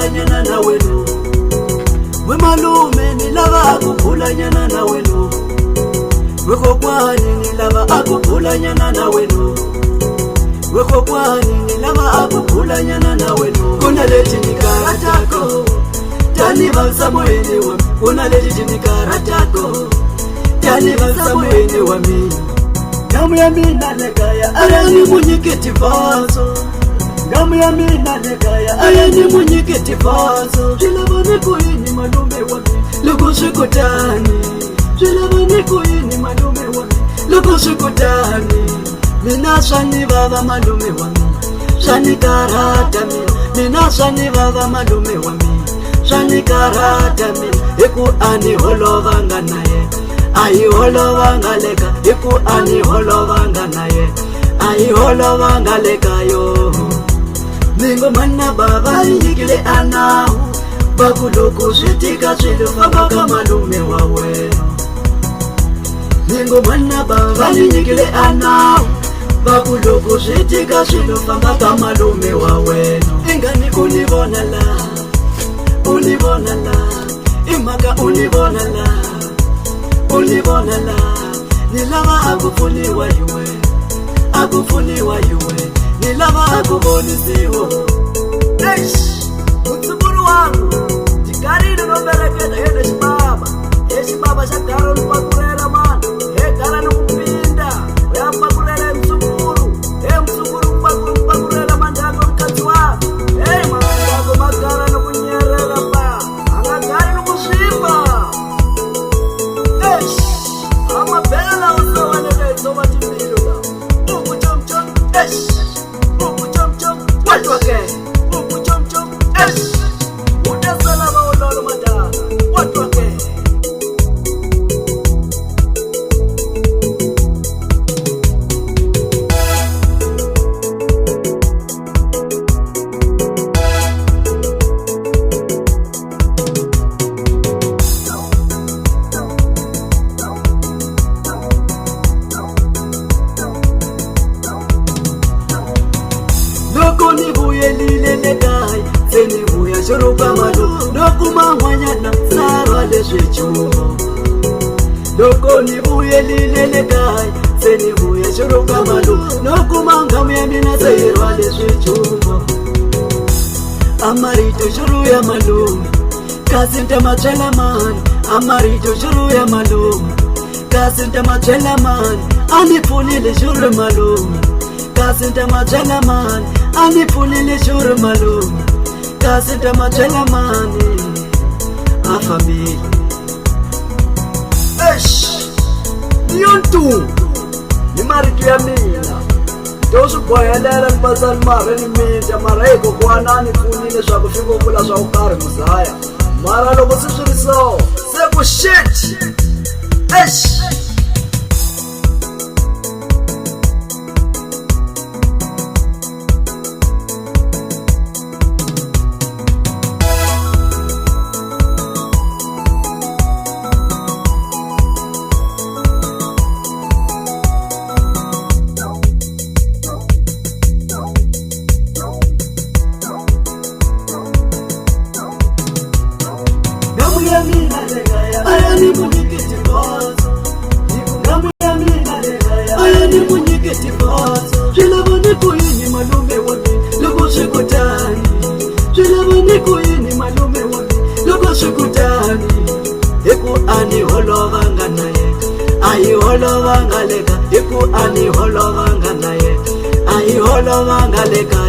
phulanyana na wena we malume ni lava akuphulanyana na wena we kokwani ni lava akuphulanyana na wena we kokwani ni lava akuphulanyana na wena kuna leti ni karatako tani valsa moyeni wa kuna leti ni karatako tani valsa moyeni wa mi gamu ya mina lekaya ayani munyikiti vaso gamu ya mina lekaya ayani munyikiti vaso jilabani kuyini malume wa mi lugu shukutani jilabani kuyini malume wa mi lugu shukutani mina shani baba malume wa mi shani karata mi mina shani baba malume wa mi shani karata mi iku ani holovanga naye ai holovanga leka iku ani holovanga naye ai holovanga leka yo ningo manna baba yigile ana bakuloku shitika shilu baba kama lume wawe ningo manna baba yigile ana bakuloku shitika shilu baba kama lume wawe ingani kunibona la imaka unibona la nilava akufuniwa yuwe nilava akubonisiwo utsiburu wangu tikarino nobereketa yene xibaba xa gara nipakurela mana he gara nikupinda uyapakurela msukuru he msukuru mpakurela mandako mkatsi wako he mandako magara nikunyerela pa angagari nikusvimba amabhela usowanelezo vatimbiluka ukuchomchom ukuchomchom watwake ukuchomchom udasalava ulolo madala watwake lilelekai senibuya shuruka malu nokumangwanyana sara leswichumo loko nibuye lilelekai senibuya shuruka malu nokumangamya mina sayirwa leswichumo amarito shuru ya malu kasinta machela man amarito shuru ya malu kasinta machela man anipulile shuru malu kasinta machela man anipulile shuru malume kasinta machela mani afamili niyontu ni maritu ya mina tosukwahelela nipasani mara ni minta mara eko kwanani funile swa kufika ukula swa ukari muzaya mara loko siswiriso sekushit ayani munyikiti vaso jilabani kuyini malume wami loko shikutani jilabani kuyini malume wami loko shikutani iku ani holovanga naye ai holovanga leka iku ani holovanga naye ai holovanga leka